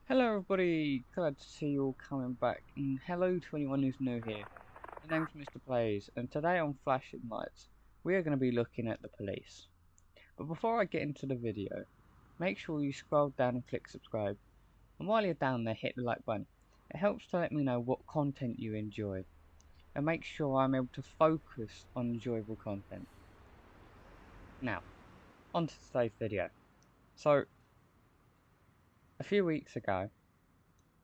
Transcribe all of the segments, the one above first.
Hello everybody, glad to see you all coming back, and hello to anyone who's new here. My name's Mr. Plays, and today on Flashing Lights, we are going to be looking at the police. But before I get into the video, make sure you scroll down and click subscribe, and while you're down there hit the like button. It helps to let me know what content you enjoy, and make sure I'm able to focus on enjoyable content. Now, on to today's video. So, a few weeks ago,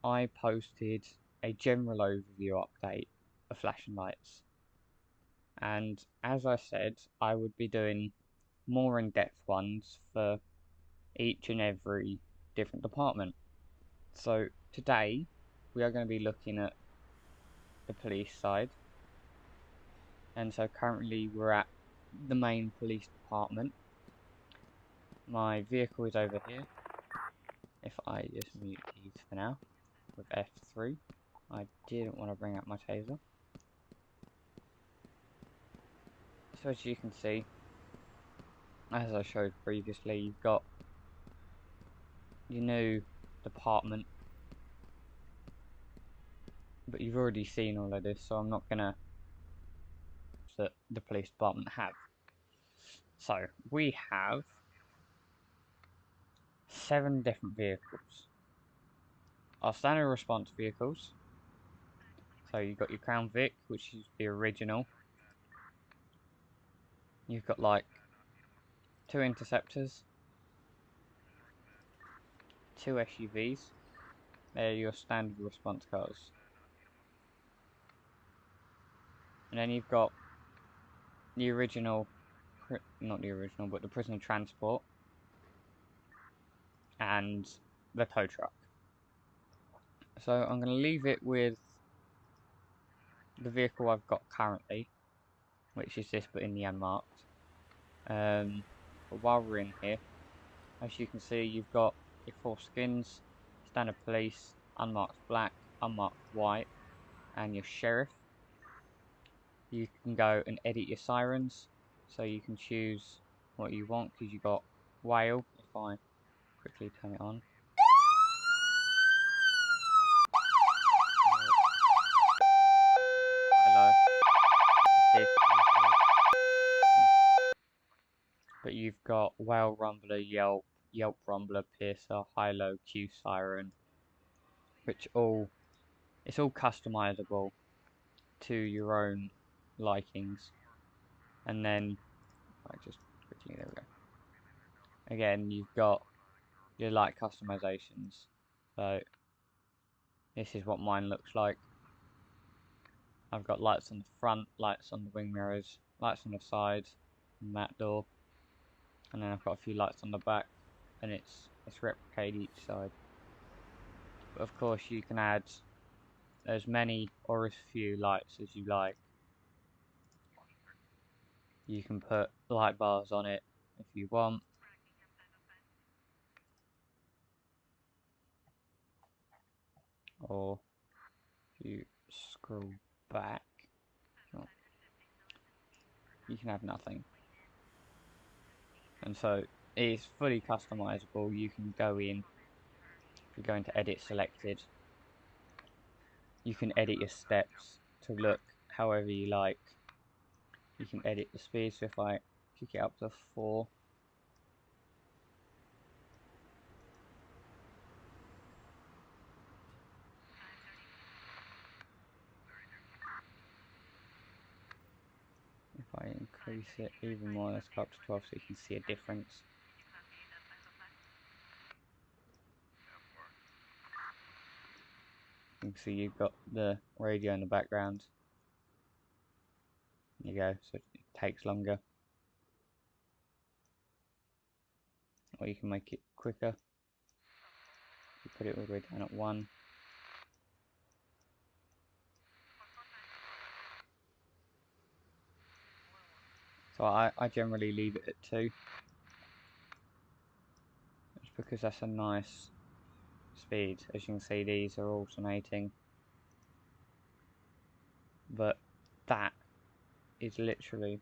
I posted a general overview update of Flashing Lights, and as I said, I would be doing more in-depth ones for each and every different department. So today we are going to be looking at the police side, and so currently we're at the main police department. My vehicle is over here. If I just mute these for now with F3, I didn't want to bring up my taser. So as you can see, as I showed previously, you've got your new department, but you've already seen all of this, so I'm not gonna that the police department have. So we have 7 different vehicles. Our standard response vehicles. So you've got your Crown Vic, which is the original. You've got like 2 interceptors, 2 SUVs. They're your standard response cars. And then you've got the original, not the original, but the prisoner transport and the tow truck. So I'm going to leave it with the vehicle I've got currently, which is this but in the unmarked. But while we're in here, as you can see, you've got your 4 skins: standard police, unmarked black, unmarked white, and your sheriff. You can go and edit your sirens, so you can choose what you want, because you've got whale. If I quickly turn it on, hello. But you've got whale, rumbler, yelp, yelp, rumbler, piercer, high-low, Q siren, which it's all customizable to your own likings. And then I just quickly, there we go. Again, you've got your light customizations. So this is what mine looks like. I've got lights on the front, lights on the wing mirrors, lights on the sides, and that door, and then I've got a few lights on the back, and it's replicated each side. But of course, you can add as many or as few lights as you like. You can put light bars on it if you want. Or if you scroll back, you can have nothing. And so it is fully customizable. You can go in, if you're going to edit selected, you can edit your steps to look however you like. You can edit the speed, so if I kick it up to 4, if I increase it even more, let's go up to 12 so you can see a difference. You can see you've got the radio in the background. There you go, so it takes longer. Or you can make it quicker. You put it all the way down at 1. So I generally leave it at 2. Just because that's a nice speed. As you can see, these are alternating. But that is literally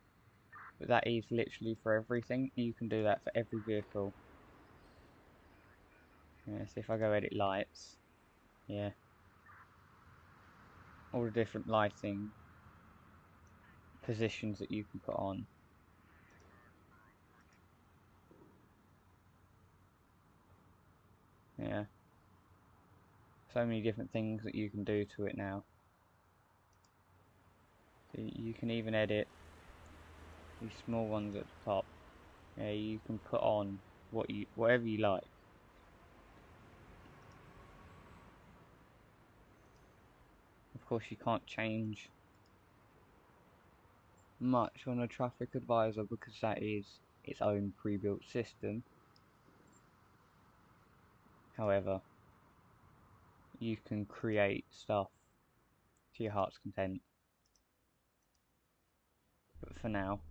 for everything. You can do that for every vehicle. Yeah, so if I go edit lights, yeah, all the different lighting positions that you can put on. Yeah, so many different things that you can do to it now. So you can even edit these small ones at the top. Yeah, you can put on whatever you like. Of course, you can't change much on a traffic advisor because that is its own pre-built system. However, you can create stuff to your heart's content. But for now,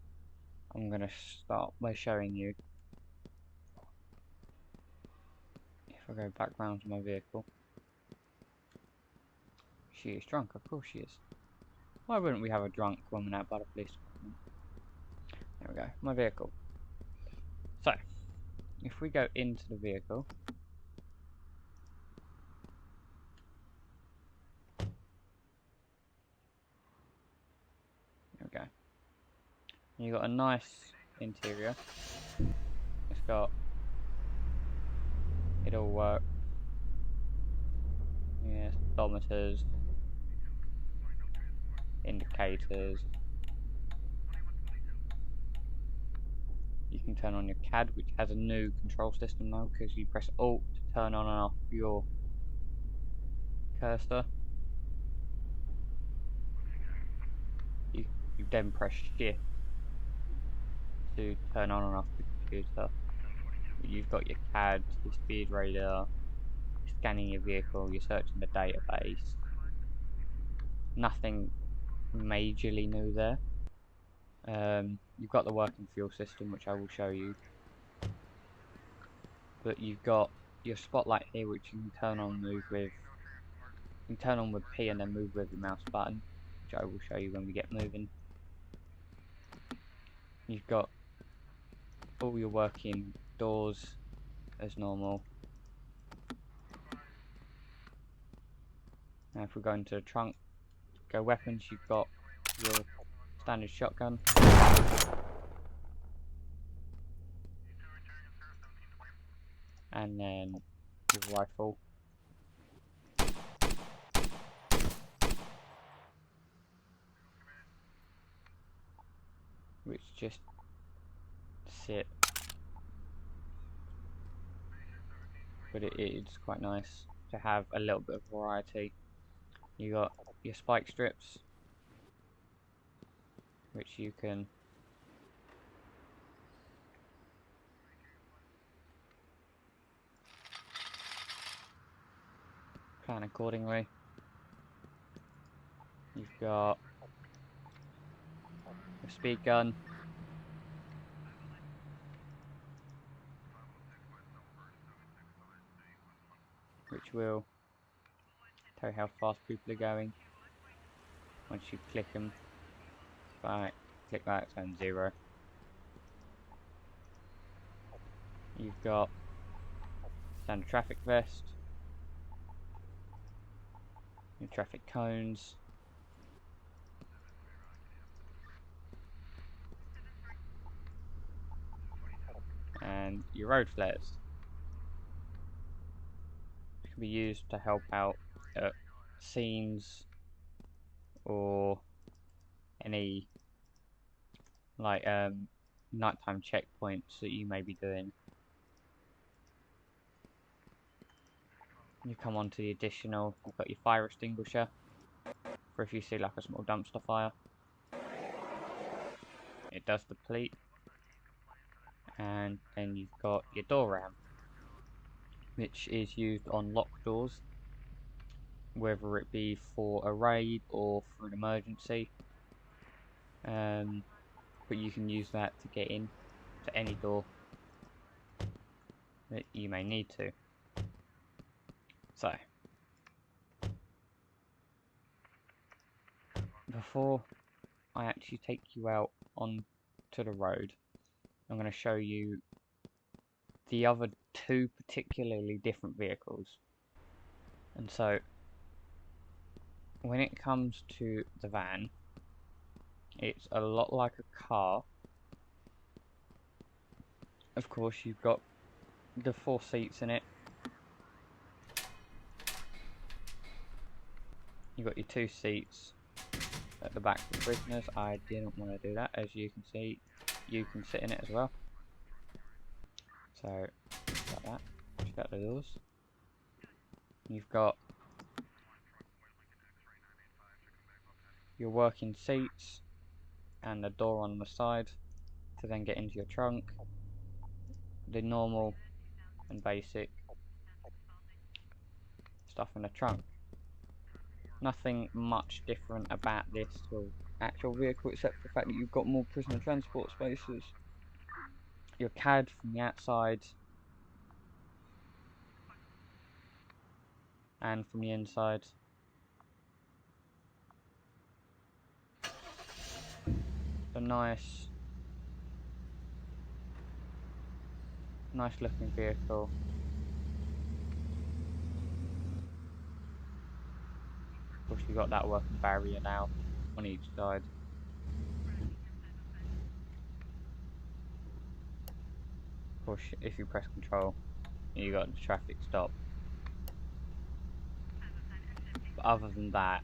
I'm going to start by showing you. If I go back round to my vehicle. She is drunk, of course she is. Why wouldn't we have a drunk woman out by the police department? There we go, my vehicle. So, if we go into the vehicle. There we go. You've got a nice interior. It's got it all work. Yeah, speedometers, indicators. You can turn on your CAD, which has a new control system now because you press Alt to turn on and off your cursor. You then press Shift to turn on and off the computer. You've got your CAD, your speed radar, scanning your vehicle, you're searching the database. Nothing majorly new there. You've got the working fuel system, which I will show you. But you've got your spotlight here, which you can turn on, move with. You can turn on with P and then move with the mouse button, which I will show you when we get moving. You've got all your working doors as normal. Now if we go into the trunk, go weapons, you've got your standard shotgun. And then your rifle. Which just sit. But it is quite nice to have a little bit of variety. You got your spike strips, which you can plan accordingly. You've got a speed gun, which will tell you how fast people are going once you click them. If I click that, it's on 0. You've got standard traffic vest, your traffic cones, and your road flares, which can be used to help out at scenes or any like nighttime checkpoints that you may be doing. You come on to the additional, you've got your fire extinguisher for if you see like a small dumpster fire. It does deplete. And then you've got your door ram, which is used on locked doors, whether it be for a raid or for an emergency. But you can use that to get in to any door that you may need to. So, before I actually take you out onto the road, I'm going to show you the other two particularly different vehicles. And so, when it comes to the van, it's a lot like a car. Of course, you've got the 4 seats in it. You've got your 2 seats at the back for prisoners. I didn't want to do that. As you can see, you can sit in it as well. So, like that. Shut the doors. You've got your working seats and the door on the side to then get into your trunk. The normal and basic stuff in the trunk. Nothing much different about this actual vehicle, except for the fact that you've got more prisoner transport spaces. Your CAD from the outside and from the inside. A nice looking vehicle. Of course, you've got that working barrier now on each side. Of course, if you press control, you got the traffic stop. But other than that,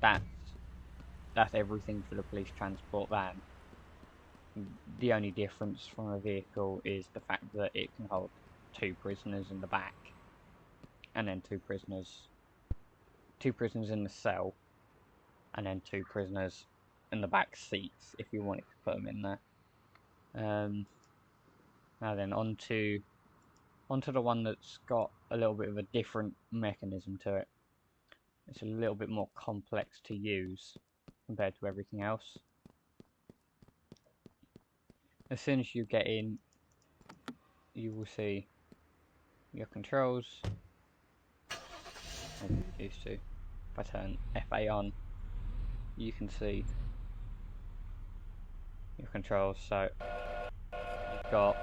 that's everything for the police transport van. The only difference from a vehicle is the fact that it can hold 2 prisoners in the back, and then 2 prisoners in the cell, and then 2 prisoners in the back seats if you wanted to put them in there. Now then, onto the one that's got a little bit of a different mechanism to it. It's a little bit more complex to use compared to everything else. As soon as you get in, you will see your controls, as you used to. If I turn FA on, you can see your controls. So you've got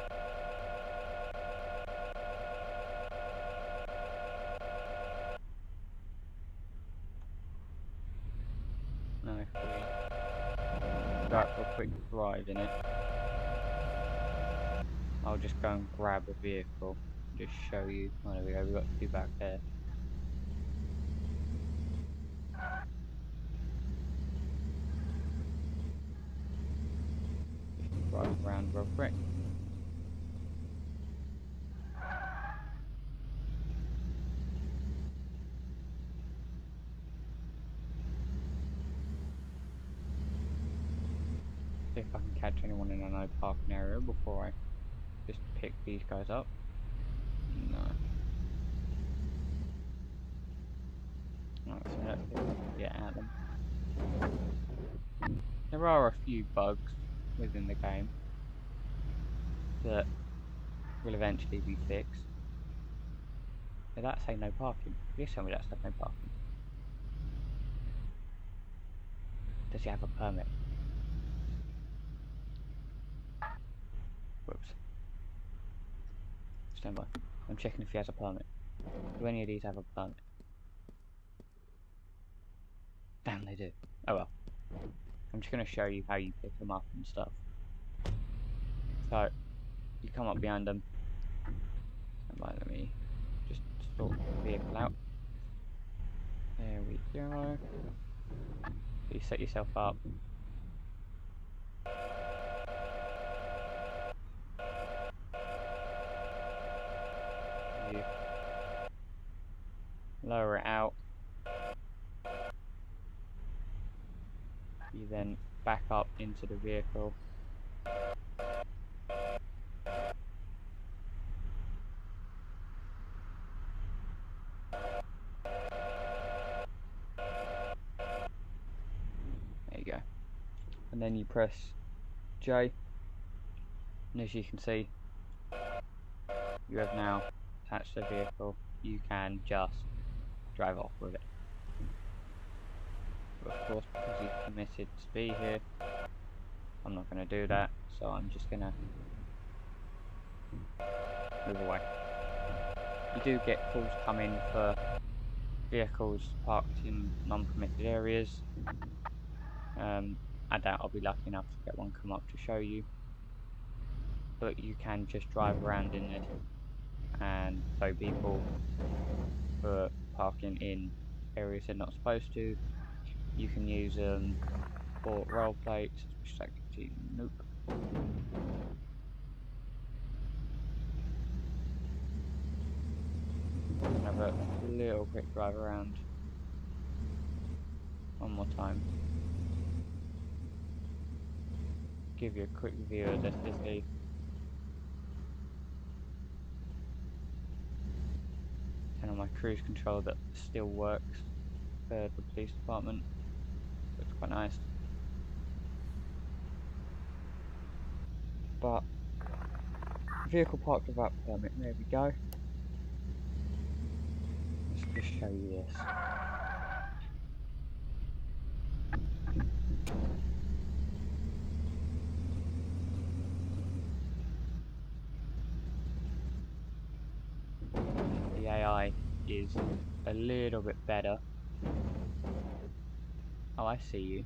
now if we go for a quick drive in it, I'll just go and grab a vehicle, just show you. Oh, there we go, we've got 2 back there. Just drive around real quick. See if I can catch anyone in a no parking area before I just pick these guys up. No. Alright, so let's see if we can get at them. There are a few bugs within the game that will eventually be fixed. Did that say no parking? Please tell me that said no parking. Does he have a permit? Whoops. Stand by. I'm checking if he has a permit. Do any of these have a permit? Damn, they do. Oh well. I'm just going to show you how you pick them up and stuff. So, you come up behind them. Stand by, let me just sort the vehicle out. There we go. So you set yourself up. You lower it out. You then back up into the vehicle. There you go. And then you press J, and as you can see, you have now attached the vehicle. You can just drive off with it. But of course, because you've committed to be here, I'm not going to do that, so I'm just going to Move away. You do get calls coming for vehicles parked in non-permitted areas. I doubt I'll be lucky enough to get one come up to show you, but you can just drive around in this and tow people for parking in areas they're not supposed to. You can use them for roll plates, which activity, nope. Have a little quick drive around. One more time. Give you a quick view of the city. And on my cruise control that still works for the police department. Looks quite nice. But vehicle parked without permit, there we go. Let's just show you this. The AI is a little bit better. Oh, I see you.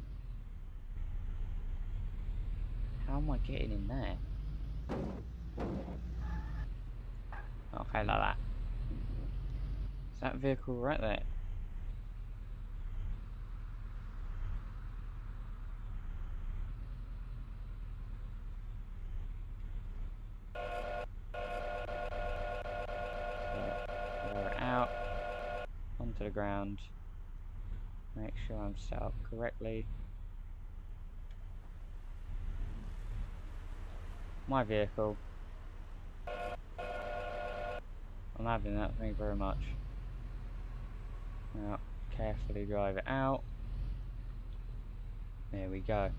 How am I getting in there? Okay, like that. Is that vehicle right there? So, lower it out, onto the ground. Make sure I'm set up correctly. My vehicle. I'm having that, thank you very much. Now, carefully drive it out. There we go.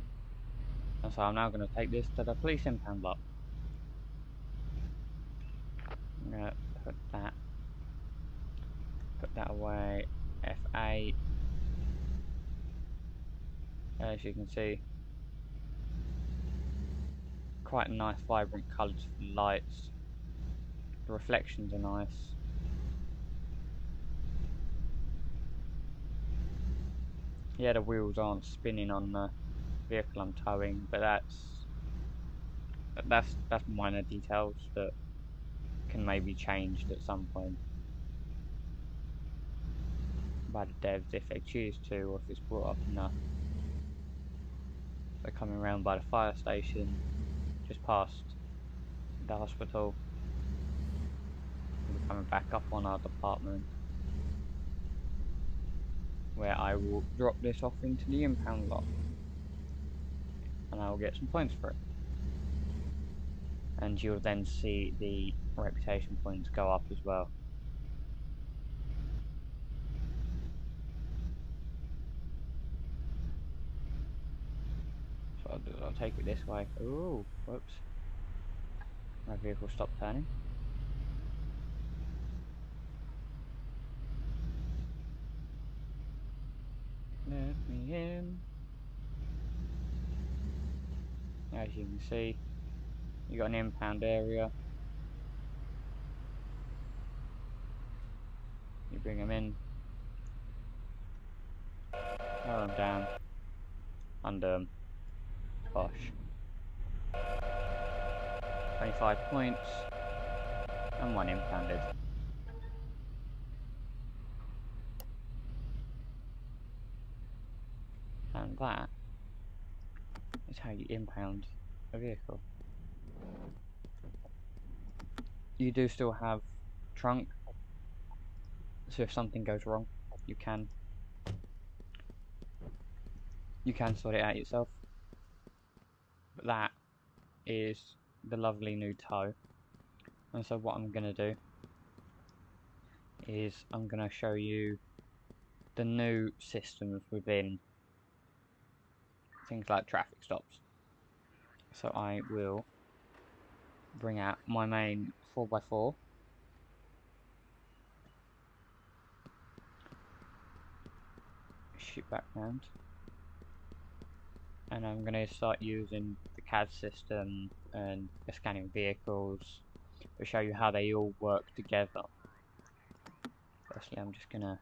And so I'm now going to take this to the police impound lot. I'm going to put that away. F8. As you can see, quite nice vibrant colours for the lights. The reflections are nice. Yeah, the wheels aren't spinning on the vehicle I'm towing, but that's minor details that can maybe changed at some point by the devs if they choose to, or if it's brought up enough. So coming around by the fire station, just past the hospital, we're coming back up on our department, where I will drop this off into the impound lot, and I will get some points for it. And you'll then see the reputation points go up as well. So I'll take it this way. Ooh, whoops. My vehicle stopped turning. Let me in. As you can see, you got an impound area. You bring them in, lower them down, under them. Bosh. 25 points, and 1 impounded. And that is how you impound a vehicle. You do still have trunk, so if something goes wrong, you can sort it out yourself. But that is the lovely new tow. And so what I'm going to do is I'm going to show you the new systems within things like traffic stops. So I will bring out my main 4x4. Shoot back round. And I'm going to start using the CAD system and scanning vehicles, to show you how they all work together. Firstly, I'm just gonna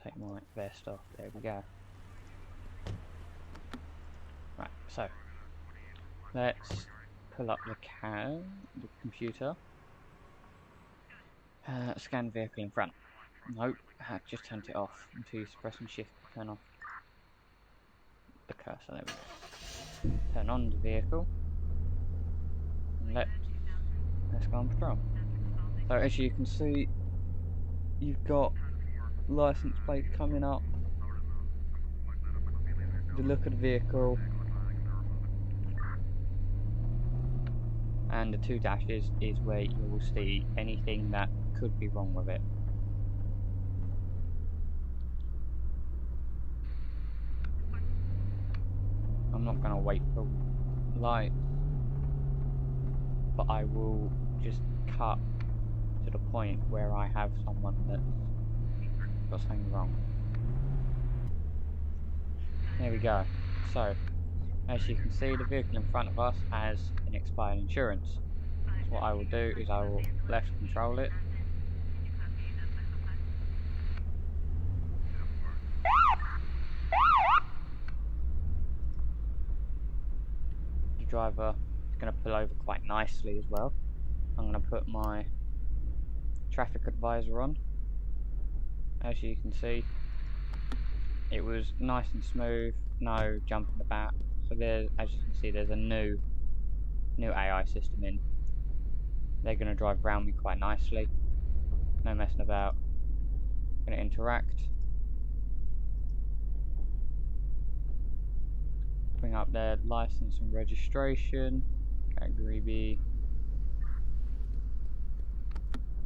take my vest off. There we go. Right, so let's pull up the computer. Scan vehicle in front. Nope, I just turned it off until you pressing shift to turn off the cursor. There we go. Turn on the vehicle. And let's go on patrol. So as you can see, you've got license plate coming up, the look of the vehicle, and the 2 dashes is where you will see anything that could be wrong with it. I'm not going to wait for lights, but I will just cut to the point where I have someone that's got something wrong. There we go. So, as you can see, the vehicle in front of us has an expired insurance. So what I will do is I will left control it. The driver is going to pull over quite nicely as well. I'm going to put my traffic advisor on. As you can see, it was nice and smooth, no jumping about. So there, as you can see, there's a new AI system in. They're going to drive around me quite nicely, no messing about. Going to interact, bring up their license and registration, category B,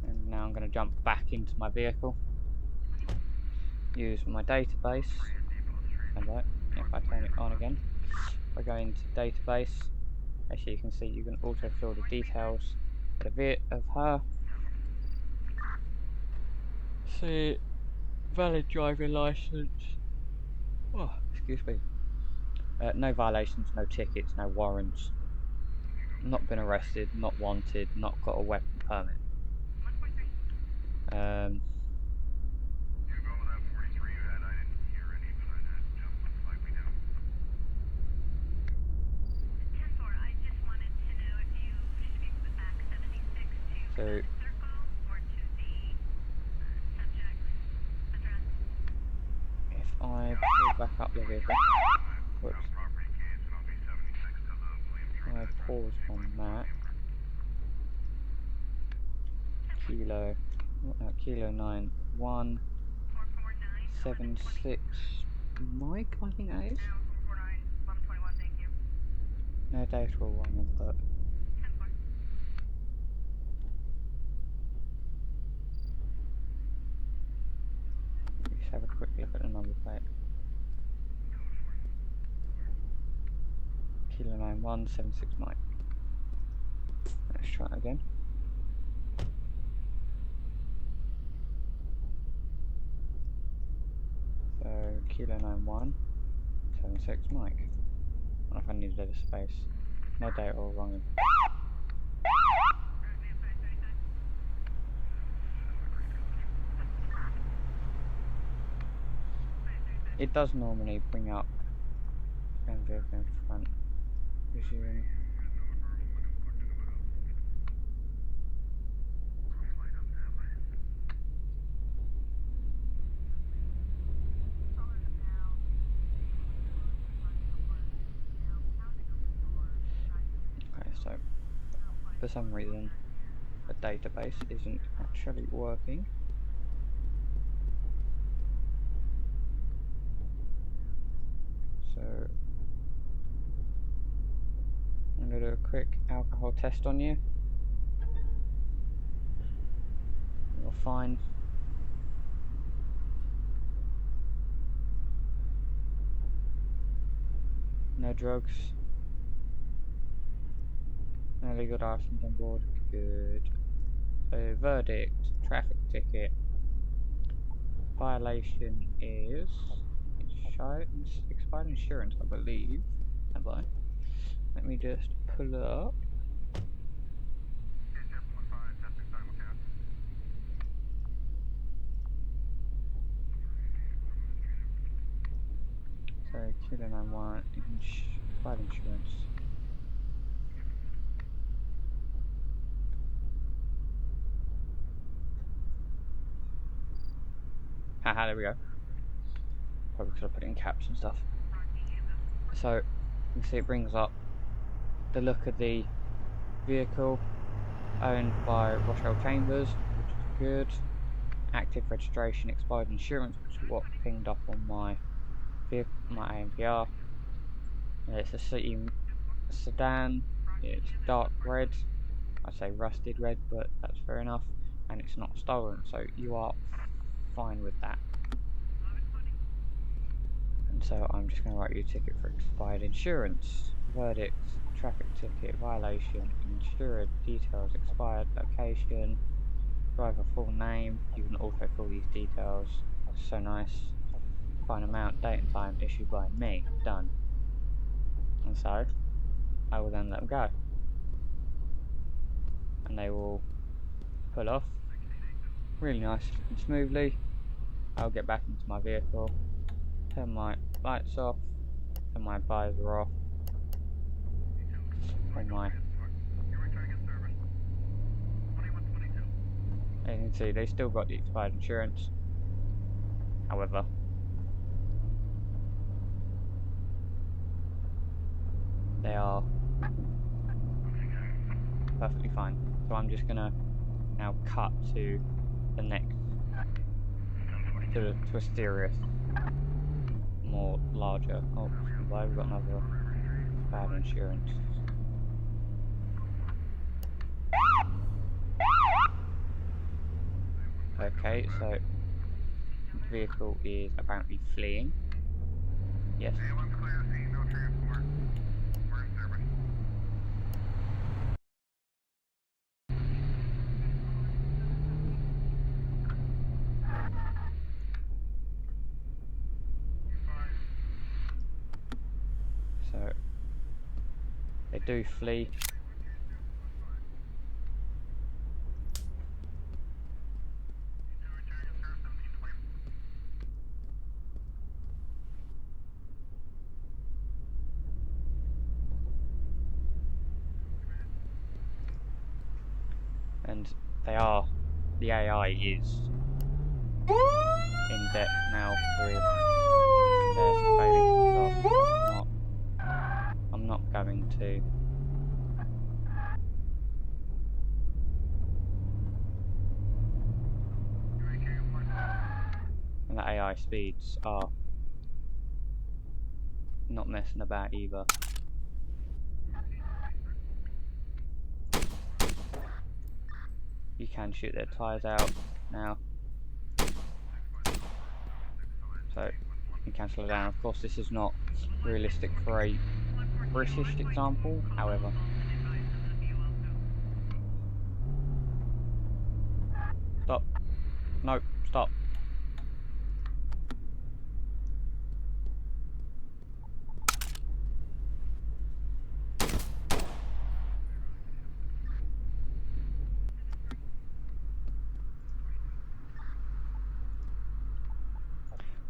and now I'm going to jump back into my vehicle, use my database, and if I turn it on again, if I go into database, as you can see, you can also fill the details of her. See, valid driving license. Oh, excuse me. No violations, no tickets, no warrants. Not been arrested, not wanted, not got a weapon permit. So if I pull back up the vehicle, whoops, I pause on that. Kilo 9176 Mike, I think that is. No data or wrong input. Let's have a quick look at the number plate. Kilo 9176 Mike. Let's try it again. So Kilo 9176 Mike. I don't know if I needed a space. No data or wrong input. It does normally bring up vehicle in front. Resume. Okay, so for some reason the database isn't actually working. So I'm going to do a quick alcohol test on you. You're fine. No drugs. No legal items on board. Good. So verdict, traffic ticket. Violation is expired insurance, I believe. Have I? Let me just pull it up. 391 expired insurance. Haha, there we go. Probably could have put it in caps and stuff. So you can see it brings up the look of the vehicle, owned by Rochelle Chambers, which is good. Active registration, expired insurance, which is what pinged up on my vehicle, my ANPR. And it's a city sedan. It's dark red. I'd say rusted red, but that's fair enough. And it's not stolen, so you are fine with that. And so I'm just going to write you a ticket for expired insurance. Verdict, traffic ticket, violation, insured details, expired location, driver full name. You can also fill these details. That's so nice. Fine amount, date and time, issued by me. Done. And so I will then let them go. And they will pull off really nice and smoothly. I'll get back into my vehicle, turn my lights off, turn my visor off, and you can see they still got the expired insurance. However, they are perfectly fine. So I'm just gonna now cut to the next, to a serious, more larger. Oh, why we've got another bad insurance. Okay, so the vehicle is apparently fleeing. Yes. So they do flee. And they are, the AI is in depth now with their failing to stop. I'm not going to. And the AI speeds are not messing about either. You can shoot their tyres out now. So you can cancel it down. Of course, this is not realistic for a British example, however. Stop. No, stop.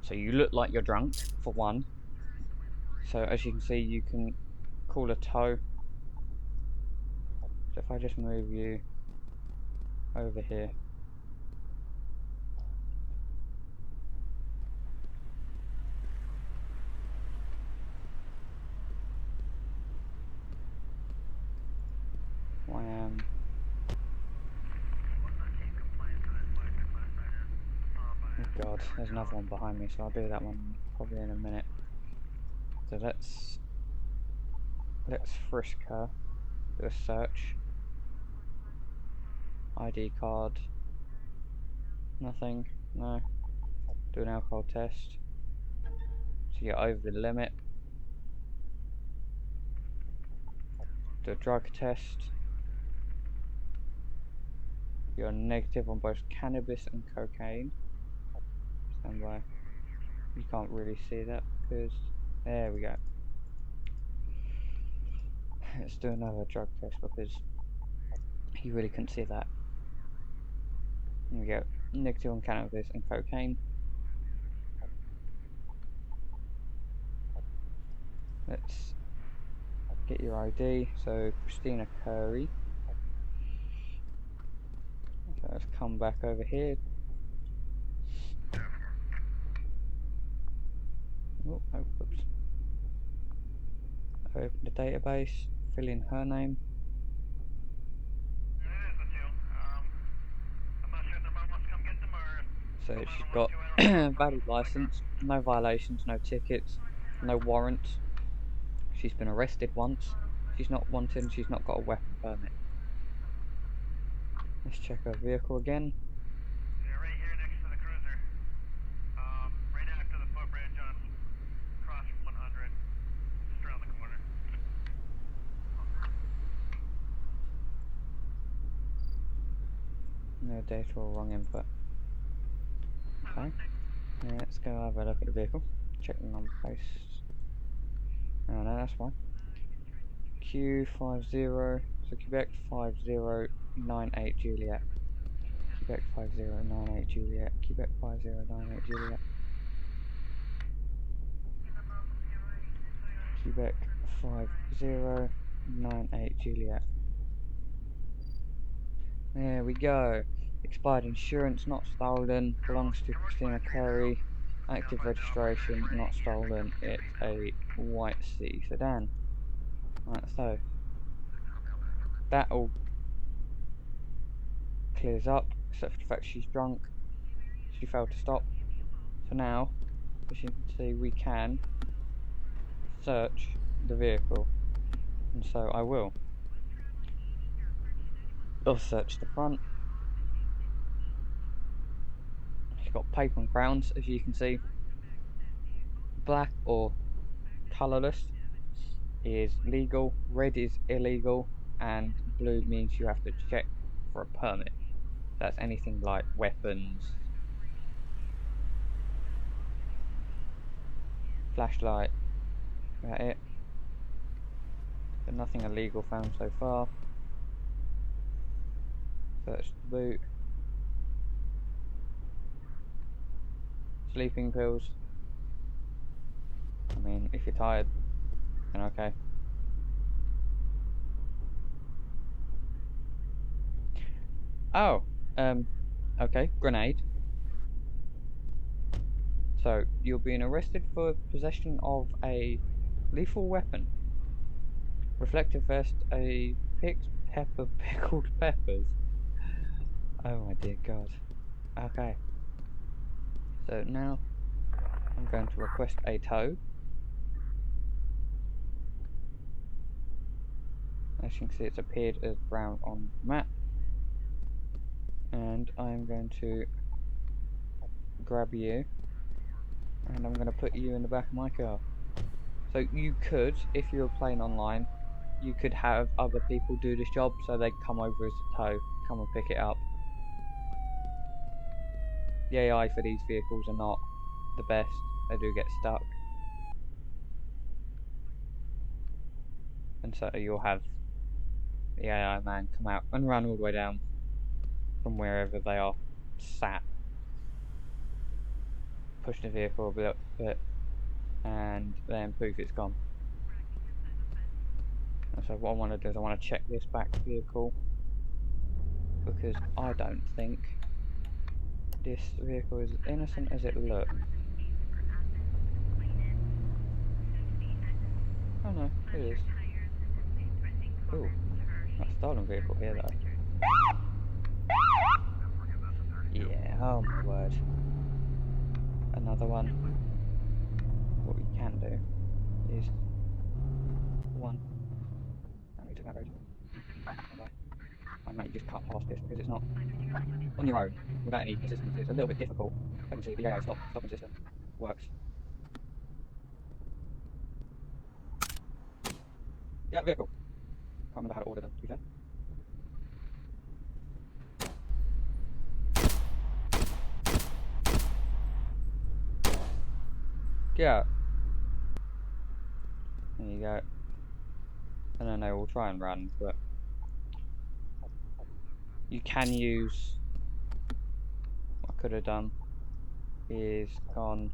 So you look like you're drunk, for one. So as you can see, you can call a tow. So if I just move you over here. I am. Oh god, there's another one behind me, so I'll do that one probably in a minute. So let's frisk her. Do a search. ID card. Nothing. No. Do an alcohol test. So you're over the limit. Do a drug test. You're negative on both cannabis and cocaine. Stand by. You can't really see that because there we go. Let's do another drug test because you really couldn't see that. Here we go. Negative on cannabis and cocaine. let's get your ID. So Christina Curry. So let's come back over here. Oh, oops. Open the database, fill in her name. So she's got valid license, no violations, no tickets, no warrants. She's been arrested once. She's not wanted, she's not got a weapon permit. Let's check her vehicle again. Yeah, right here next to the cruiser. Right after the footbridge on across from 100. Just around the corner. No data or wrong input. Okay. Let's go have a look at the vehicle. Check the number plates. Oh no, that's fine. Q50, so Quebec 5098 Juliet. Quebec 5098 Juliet. Quebec 5098 Juliet. Quebec 5098 Juliet. There we go. Expired insurance, not stolen. Belongs to Christina Curry. Active registration, not stolen. It's a white city sedan. Right, so that all clears up, except for the fact she's drunk. She failed to stop. So now, as you can see, we can search the vehicle. And so I will. I'll search the front. She's got paper and crowns, as you can see. Black or colourless is legal, red is illegal, and blue means you have to check for a permit. That's anything like weapons, flashlight, that's it. But nothing illegal found so far. Search the boot. Sleeping pills. I mean, if you're tired, then okay. Oh, okay, grenade. So, you're being arrested for possession of a lethal weapon. Reflective vest, a picked pepper, pickled peppers. Oh my dear God. Okay. So now, I'm going to request a tow. As you can see, it's appeared as brown on the map. And I'm going to grab you. And I'm going to put you in the back of my car. So you could, if you were playing online, you could have other people do this job so they come over as a tow, come and pick it up. The AI for these vehicles are not the best, they do get stuck. And so you'll have the AI man come out and run all the way down from wherever they are sat, push the vehicle a bit, and then poof, it's gone. And so what I want to do is I want to check this back vehicle, because I don't think this vehicle is as innocent as it looks. Oh no, it is. Ooh, that stolen vehicle here though. Yeah, oh my word. Another one. What we can do is one. No, we took that road. I might just cut past this because it's not on your own without any assistance. It's a little bit difficult. I can see the AI stopping system works. Yeah, vehicle. Can't remember how to order them, to be fair. Yeah. There you go. And then they will try and run, but you can use, what I could have done is gone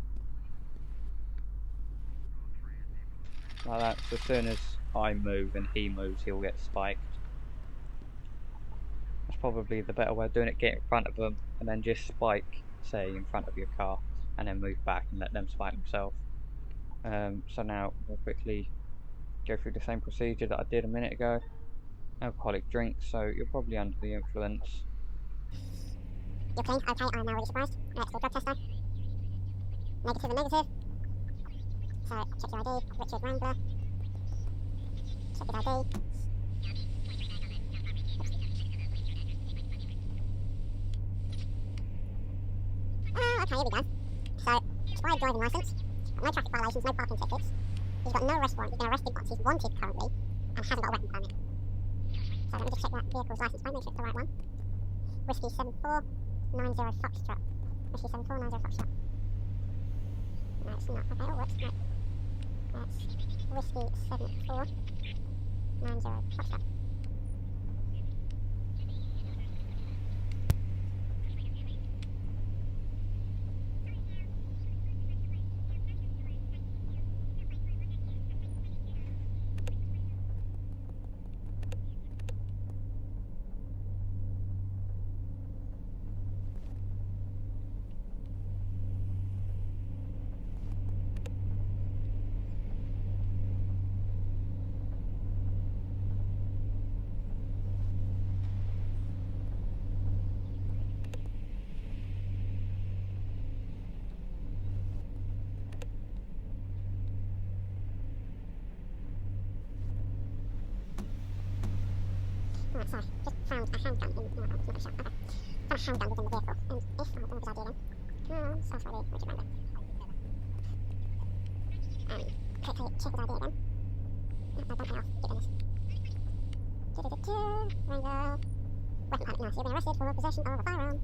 like that. So as soon as I move and he moves, he'll get spiked. That's probably the better way of doing it. Get in front of them and then just spike, say, in front of your car, and then move back and let them spike themselves. So now we'll quickly go through the same procedure that I did a minute ago. Alcoholic drinks, so you're probably under the influence. You're clean? Okay, I'm now really surprised. Let's do a drug test though. Negative and negative. So, check your ID, Richard Wrangler. Check his ID. Okay, here we go. So, expired driving licence, no traffic violations, no parking tickets. He's got no arrest warrant, he's been arrested once, he's wanted currently, and hasn't got a weapon permit. So let me just check that vehicle's licence plate, make sure it's the right one. Whiskey 7490 Foxtrot. Whiskey 7490 Foxtrot. No, it's not. Okay, oh, whoops, no. That's Whiskey 7490 Foxtrot. Right, sorry, just found a handgun in, no, it's not a shot, okay. Found a handgun within the vehicle, and if, oh, don't know his ID again. Sounds like Richard Wrangler. Quickly check his ID again. No, don't pay off, get in this. Wrangler. Weapon permit, no, so you've been arrested for possession of a firearm.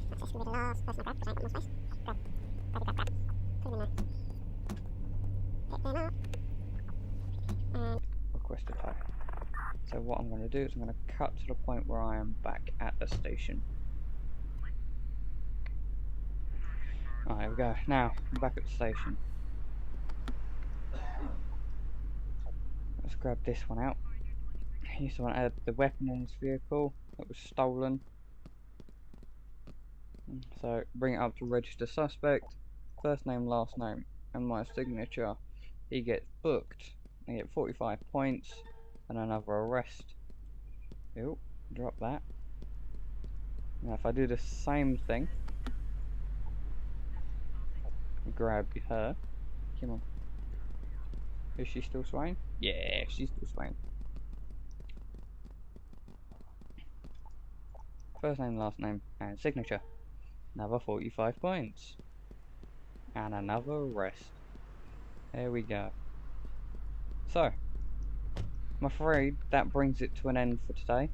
That's going to be the last person I grab, because I ain't got more space. Grab. Grab. Put him in there. Pick them up. And Request a tow. So what I'm going to do is I'm going to cut to the point where I am back at the station. Alright, here we go. Now, I'm back at the station. Let's grab this one out. He's the one that had the weapon in his vehicle that was stolen. So, bring it up to register suspect. First name, last name, and my signature. He gets booked. I get 45 points. And another arrest. Ew, drop that. Now if I do the same thing, grab her. Come on. Is she still swaying? Yeah, she's still swaying. First name, last name, and signature. Another 45 points. And another arrest. There we go. So, I'm afraid that brings it to an end for today.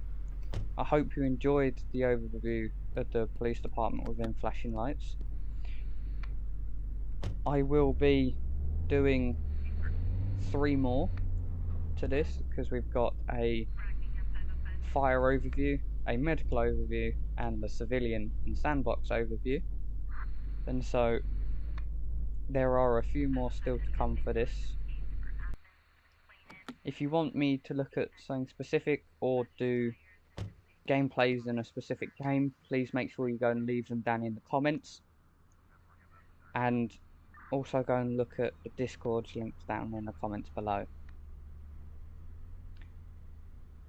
I hope you enjoyed the overview of the police department within flashing lights. I will be doing 3 more to this because we've got a fire overview, a medical overview, and the civilian and sandbox overview. And so there are a few more still to come for this. If you want me to look at something specific or do gameplays in a specific game, please make sure you go and leave them down in the comments. And also go and look at the Discord's links down in the comments below.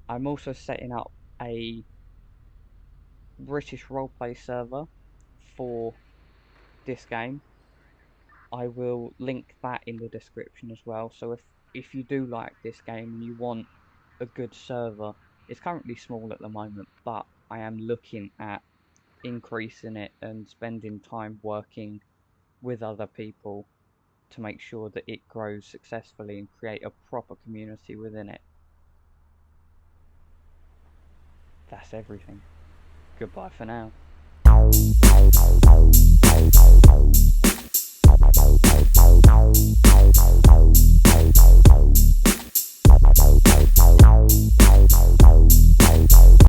I'm also setting up a British roleplay server for this game. I will link that in the description as well, so if you do like this game and you want a good server, it's currently small at the moment, but I am looking at increasing it and spending time working with other people to make sure that it grows successfully and create a proper community within it. That's everything. Goodbye for now.